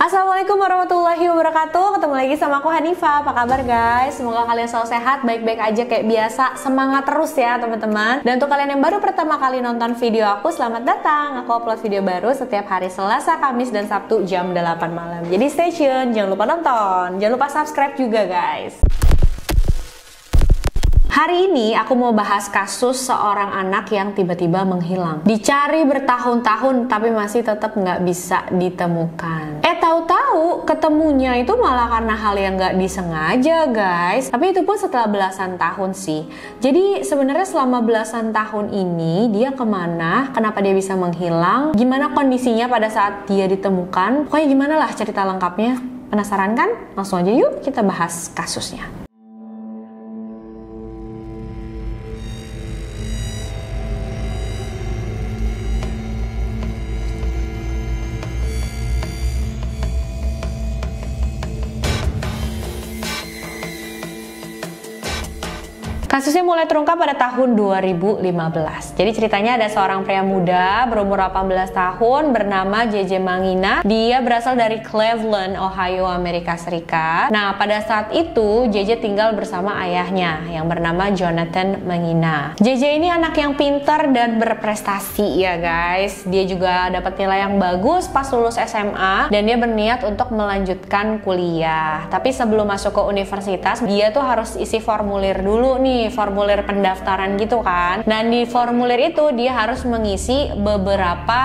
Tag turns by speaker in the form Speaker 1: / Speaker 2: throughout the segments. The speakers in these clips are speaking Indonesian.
Speaker 1: Assalamualaikum warahmatullahi wabarakatuh. Ketemu lagi sama aku Hanifah. Apa kabar guys? Semoga kalian selalu sehat, baik-baik aja kayak biasa. Semangat terus ya teman-teman. Dan untuk kalian yang baru pertama kali nonton video aku, selamat datang. Aku upload video baru setiap hari Selasa, Kamis, dan Sabtu jam 8 malam. Jadi stay tune, jangan lupa nonton. Jangan lupa subscribe juga guys. Hari ini aku mau bahas kasus seorang anak yang tiba-tiba menghilang. Dicari bertahun-tahun tapi masih tetap nggak bisa ditemukan. Tahu-tahu ketemunya itu malah karena hal yang nggak disengaja guys. Tapi itu pun setelah belasan tahun sih. Jadi sebenarnya selama belasan tahun ini dia kemana? Kenapa dia bisa menghilang? Gimana kondisinya pada saat dia ditemukan? Pokoknya gimana lah cerita lengkapnya. Penasaran kan? Langsung aja yuk kita bahas kasusnya. Kasusnya mulai terungkap pada tahun 2015. Jadi ceritanya ada seorang pria muda berumur 18 tahun bernama JJ Mangina. Dia berasal dari Cleveland, Ohio, Amerika Serikat. Nah, pada saat itu JJ tinggal bersama ayahnya yang bernama Jonathan Mangina. JJ ini anak yang pintar dan berprestasi ya guys. Dia juga dapat nilai yang bagus pas lulus SMA dan dia berniat untuk melanjutkan kuliah. Tapi sebelum masuk ke universitas, dia tuh harus isi formulir dulu nih. Formulir pendaftaran gitu kan. Nah di formulir itu dia harus mengisi beberapa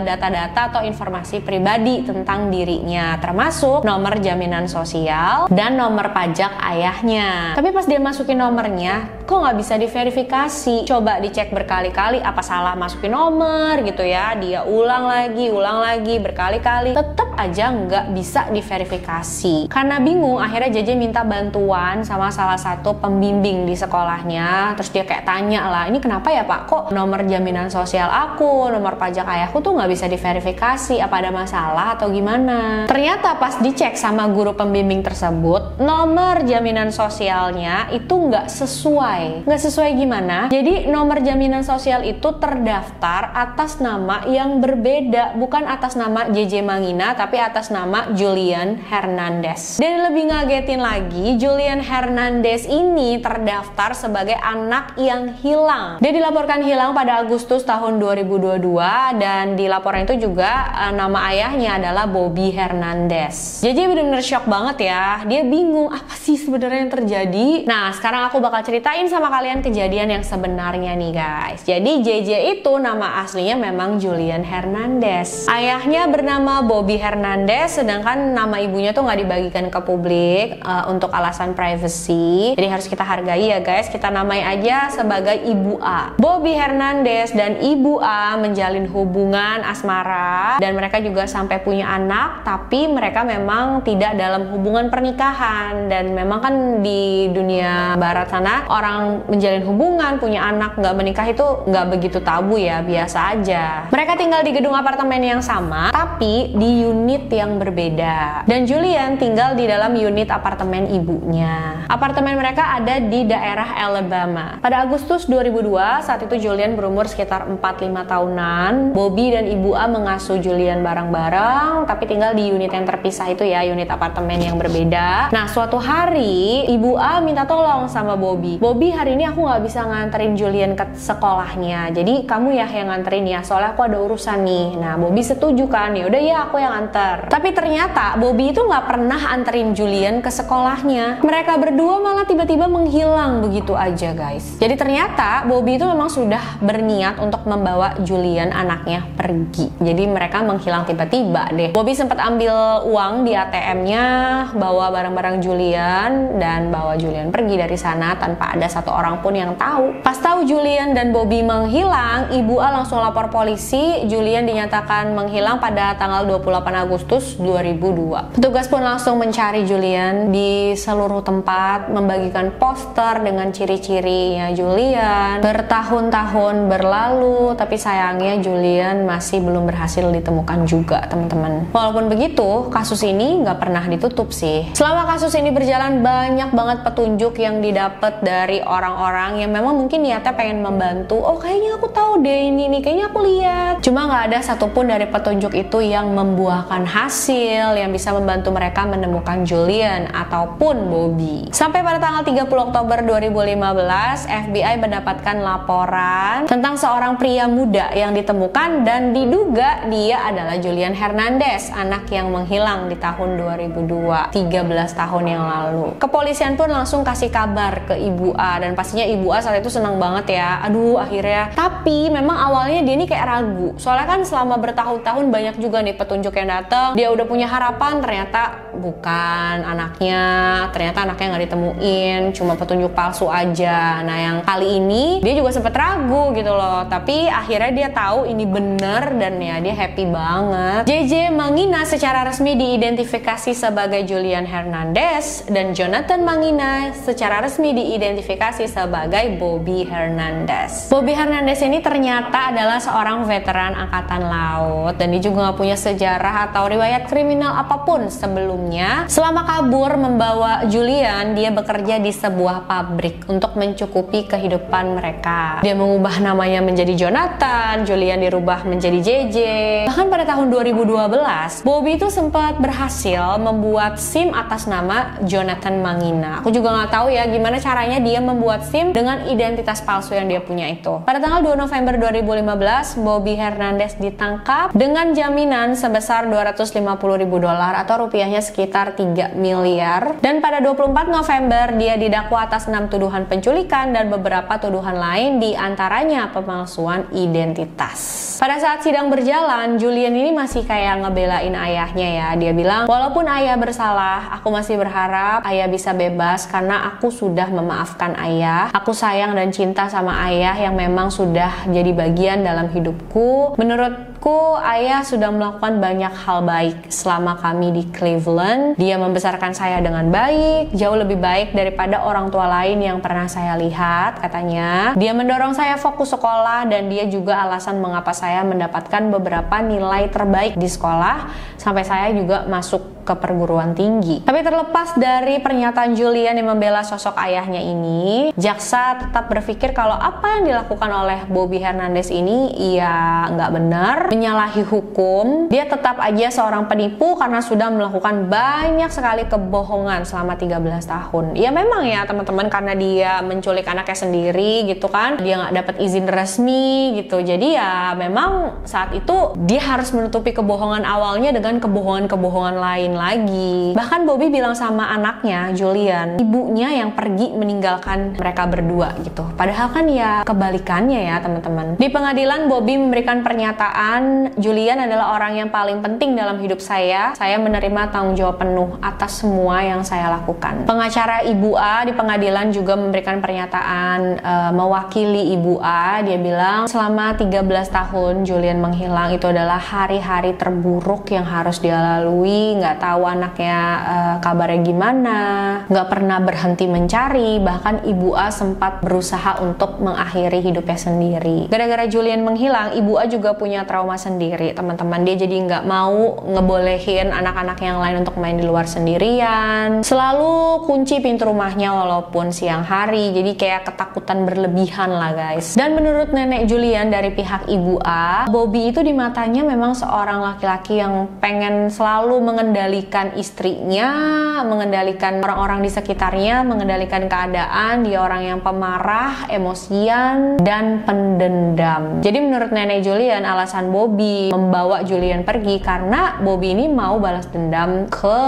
Speaker 1: data-data atau informasi pribadi tentang dirinya, termasuk nomor jaminan sosial dan nomor pajak ayahnya. Tapi pas dia masukin nomornya kok nggak bisa diverifikasi. Coba dicek berkali-kali apa salah masukin nomor gitu ya. Dia ulang lagi berkali-kali, tetap aja nggak bisa diverifikasi. Karena bingung akhirnya JJ minta bantuan sama salah satu pembimbing di sekolahnya. Terus dia kayak tanya lah, ini kenapa ya pak, kok nomor jaminan sosial aku, nomor pajak ayahku tuh nggak bisa diverifikasi, apa ada masalah atau gimana? Ternyata pas dicek sama guru pembimbing tersebut, nomor jaminan sosialnya itu nggak sesuai. Nggak sesuai gimana? Jadi nomor jaminan sosial itu terdaftar atas nama yang berbeda, bukan atas nama JJ Mangina tapi atas nama Julian Hernandez. Dan lebih ngagetin lagi, Julian Hernandez ini terdaftar sebagai anak yang hilang. Dia dilaporkan hilang pada Agustus tahun 2022 dan di laporan itu juga nama ayahnya adalah Bobby Hernandez. JJ bener-bener shock banget ya. Dia bingung apa sih sebenarnya yang terjadi. Nah, sekarang aku bakal ceritain sama kalian kejadian yang sebenarnya nih guys. Jadi JJ itu nama aslinya memang Julian Hernandez. Ayahnya bernama Bobby Hernandez, sedangkan nama ibunya tuh nggak dibagikan ke publik untuk alasan privacy. Jadi harus kita hargai ya guys, kita namai aja sebagai Ibu A. Bobby Hernandez dan Ibu A menjalin hubungan asmara dan mereka juga sampai punya anak, tapi mereka memang tidak dalam hubungan pernikahan. Dan memang kan di dunia barat sana orang menjalin hubungan, punya anak, nggak menikah itu nggak begitu tabu ya, biasa aja. Mereka tinggal di gedung apartemen yang sama tapi di unit yang berbeda. Dan Julian tinggal di dalam unit apartemen ibunya. Apartemen mereka ada di daerah Alabama. Pada Agustus 2002, saat itu Julian berumur sekitar 4-5 tahunan. Bobby dan Ibu A mengasuh Julian bareng-bareng, tapi tinggal di unit yang terpisah itu ya, unit apartemen yang berbeda. Nah, suatu hari Ibu A minta tolong sama Bobby. Bobby, hari ini aku nggak bisa nganterin Julian ke sekolahnya. Jadi kamu ya yang nganterin ya, soalnya aku ada urusan nih. Nah, Bobby setuju kan? Ya udah ya, aku yang anter. Tapi ternyata Bobby itu nggak pernah anterin Julian ke sekolahnya. Mereka berdua malah tiba-tiba menghilang begitu aja guys. Jadi ternyata Bobby itu memang sudah berniat untuk membawa Julian anaknya pergi. Jadi mereka menghilang tiba-tiba deh. Bobby sempat ambil uang di ATM-nya, bawa barang-barang Julian dan bawa Julian pergi dari sana tanpa ada satu orang pun yang tahu. Pas tahu Julian dan Bobby menghilang, Ibu A langsung lapor polisi. Julian dinyatakan menghilang pada tanggal 28 Agustus 2002. Petugas pun langsung mencari Julian di seluruh tempat, membagikan poster Oktober dengan ciri-cirinya Julian. Bertahun-tahun berlalu, tapi sayangnya Julian masih belum berhasil ditemukan juga, teman-teman. Walaupun begitu, kasus ini nggak pernah ditutup sih. Selama kasus ini berjalan, banyak banget petunjuk yang didapat dari orang-orang yang memang mungkin niatnya pengen membantu. Oh, kayaknya aku tahu deh ini nih, kayaknya aku lihat. Cuma nggak ada satupun dari petunjuk itu yang membuahkan hasil yang bisa membantu mereka menemukan Julian ataupun Bobby. Sampai pada tanggal 30 Oktober 2015, FBI mendapatkan laporan tentang seorang pria muda yang ditemukan dan diduga dia adalah Julian Hernandez, anak yang menghilang di tahun 2002, 13 tahun yang lalu. Kepolisian pun langsung kasih kabar ke Ibu A, dan pastinya Ibu A saat itu senang banget ya. Aduh, akhirnya. Tapi memang awalnya dia ini kayak ragu. Soalnya kan selama bertahun-tahun banyak juga nih petunjuk yang datang. Dia udah punya harapan, ternyata bukan anaknya, ternyata anaknya nggak ditemuin, cuma petunjuk palsu aja. Nah, yang kali ini dia juga sempet ragu gitu loh, tapi akhirnya dia tahu ini bener dan ya dia happy banget. JJ Mangina secara resmi diidentifikasi sebagai Julian Hernandez dan Jonathan Mangina secara resmi diidentifikasi sebagai Bobby Hernandez. Bobby Hernandez ini ternyata adalah seorang veteran angkatan laut dan dia juga nggak punya sejarah atau riwayat kriminal apapun sebelumnya. Selama kabur membawa Julian, dia bekerja di sebuah pabrik untuk mencukupi kehidupan mereka. Dia mengubah namanya menjadi Jonathan, Julian dirubah menjadi JJ. Bahkan pada tahun 2012, Bobby itu sempat berhasil membuat SIM atas nama Jonathan Mangina. Aku juga nggak tahu ya gimana caranya dia membuat SIM dengan identitas palsu yang dia punya itu. Pada tanggal 2 November 2015, Bobby Hernandez ditangkap dengan jaminan sebesar $250.000 atau rupiahnya sekitar 3 miliar. Dan pada 24 November dia didakwa atas 6 tuduhan penculikan dan beberapa tuduhan lain, di antaranya pemalsuan identitas. Pada saat sidang berjalan, Julian ini masih kayak ngebelain ayahnya ya. Dia bilang, walaupun ayah bersalah, aku masih berharap ayah bisa bebas karena aku sudah memaafkan ayah. Aku sayang dan cinta sama ayah yang memang sudah jadi bagian dalam hidupku. Menurutku, ayah sudah melakukan banyak hal baik selama kami di Cleveland. Dia membesarkan saya dengan baik, jauh lebih baik daripada orang tua lain yang pernah saya lihat, katanya. Dia mendorong saya fokus sekolah dan dia juga alasan mengapa saya mendapatkan beberapa nilai terbaik di sekolah sampai saya juga masuk ke perguruan tinggi. Tapi terlepas dari pernyataan Julian yang membela sosok ayahnya ini, jaksa tetap berpikir kalau apa yang dilakukan oleh Bobby Hernandez ini ya nggak benar, menyalahi hukum. Dia tetap aja seorang penipu karena sudah melakukan banyak sekali kebohongan selama 13 tahun. Ya memang ya teman-teman, karena dia menculik anaknya sendiri gitu kan, dia nggak dapat izin resmi gitu. Jadi ya memang saat itu dia harus menutupi kebohongan awalnya dengan kebohongan-kebohongan lain lagi. Bahkan Bobby bilang sama anaknya Julian, ibunya yang pergi meninggalkan mereka berdua gitu. Padahal kan ya kebalikannya ya teman-teman. Di pengadilan Bobby memberikan pernyataan, Julian adalah orang yang paling penting dalam hidup saya. Saya menerima tanggung jawab penuh atas semua yang saya lakukan. Pengacara Ibu A di pengadilan juga memberikan pernyataan mewakili Ibu A. Dia bilang selama 13 tahun Julian menghilang itu adalah hari-hari terburuk yang harus dia lalui. Nggak tahu anaknya kabarnya gimana, nggak pernah berhenti mencari. Bahkan Ibu A sempat berusaha untuk mengakhiri hidupnya sendiri. Gara-gara Julian menghilang, Ibu A juga punya trauma sendiri teman-teman. Dia jadi nggak mau ngebolehin anak-anak yang lain untuk main di luar sendirian, selalu kunci pintu rumahnya walaupun siang hari. Jadi kayak ketakutan berlebihan lah guys. Dan menurut nenek Julian dari pihak Ibu A, Bobby itu di matanya memang seorang laki-laki yang pengen selalu mengendalikan istrinya, mengendalikan orang-orang di sekitarnya, mengendalikan keadaan. Dia orang yang pemarah, emosian, dan pendendam. Jadi menurut nenek Julian, alasan Bobby membawa Julian pergi karena Bobby ini mau balas dendam ke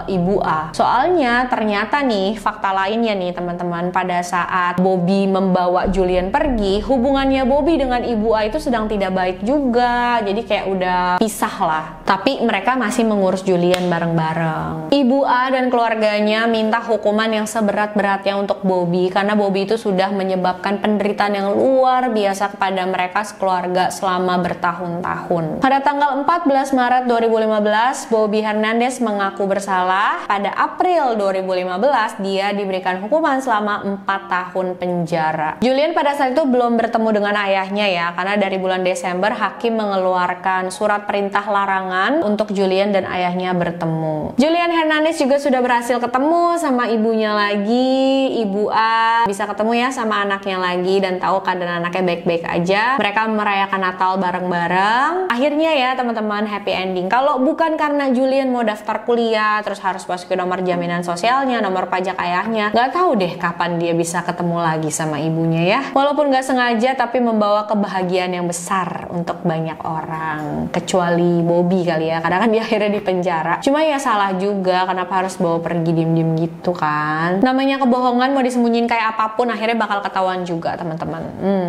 Speaker 1: Ibu A. Soalnya ternyata nih, fakta lainnya nih teman-teman, pada saat Bobby membawa Julian pergi, hubungannya Bobby dengan Ibu A itu sedang tidak baik juga. Jadi kayak udah pisah lah. Tapi mereka masih mengurus Julian bareng-bareng. Ibu A dan keluarganya minta hukuman yang seberat-beratnya untuk Bobby karena Bobby itu sudah menyebabkan penderitaan yang luar biasa kepada mereka sekeluarga selama bertahun-tahun. Pada tanggal 14 Maret 2015, Bobby Hernandez mengaku bersalah. Pada April 2015, dia diberikan hukuman hukuman selama 4 tahun penjara. Julian pada saat itu belum bertemu dengan ayahnya ya, karena dari bulan Desember hakim mengeluarkan surat perintah larangan untuk Julian dan ayahnya bertemu. Julian Hernandez juga sudah berhasil ketemu sama ibunya lagi, Ibu A, bisa ketemu ya sama anaknya lagi dan tahu keadaan anaknya baik-baik aja. Mereka merayakan Natal bareng-bareng. Akhirnya ya teman-teman, happy ending. Kalau bukan karena Julian mau daftar kuliah, terus harus masukin nomor jaminan sosialnya, nomor pajak ayahnya, nggak tahu deh kapan dia bisa ketemu lagi sama ibunya ya. Walaupun nggak sengaja, tapi membawa kebahagiaan yang besar untuk banyak orang. Kecuali Bobby kali ya, karena kan dia akhirnya di penjara. Cuma ya salah juga, kenapa harus bawa pergi diem-diem gitu kan. Namanya kebohongan mau disembunyiin kayak apapun, akhirnya bakal ketahuan juga teman-teman.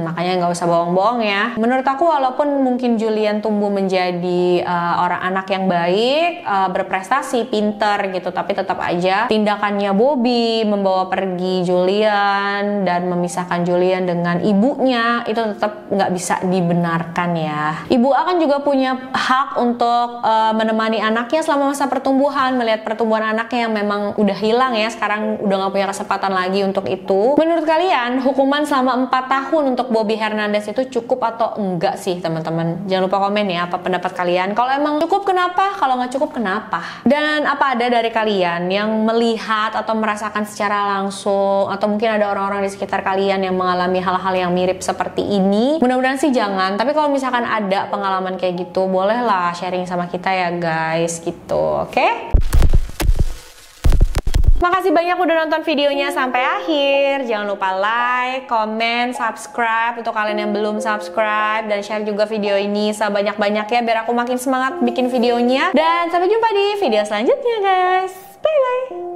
Speaker 1: Makanya nggak usah bohong-bohong ya. Menurut aku walaupun mungkin Julian tumbuh menjadi orang anak yang baik, berprestasi, pinter gitu, tapi tetap aja tindakannya Bobby membawa pergi Julian dan memisahkan Julian dengan ibunya itu tetap nggak bisa dibenarkan ya. Ibu A kan juga punya hak untuk menemani anaknya selama masa pertumbuhan, melihat pertumbuhan anaknya yang memang udah hilang ya, sekarang udah nggak punya kesempatan lagi untuk itu. Menurut kalian hukuman selama 4 tahun untuk Bobby Hernandez itu cukup atau enggak sih teman-teman? Jangan lupa komen ya apa pendapat kalian. Kalau emang cukup kenapa? Kalau nggak cukup kenapa? Dan apa ada dari kalian yang melihat atau merasakan secara langsung, atau mungkin ada orang-orang di sekitar kalian yang mengalami hal-hal yang mirip seperti ini? Mudah-mudahan sih jangan, tapi kalau misalkan ada pengalaman kayak gitu, bolehlah sharing sama kita ya guys gitu, oke? Makasih banyak udah nonton videonya sampai akhir. Jangan lupa like, comment, subscribe untuk kalian yang belum subscribe, dan share juga video ini sebanyak-banyaknya biar aku makin semangat bikin videonya. Dan sampai jumpa di video selanjutnya guys. Bye bye.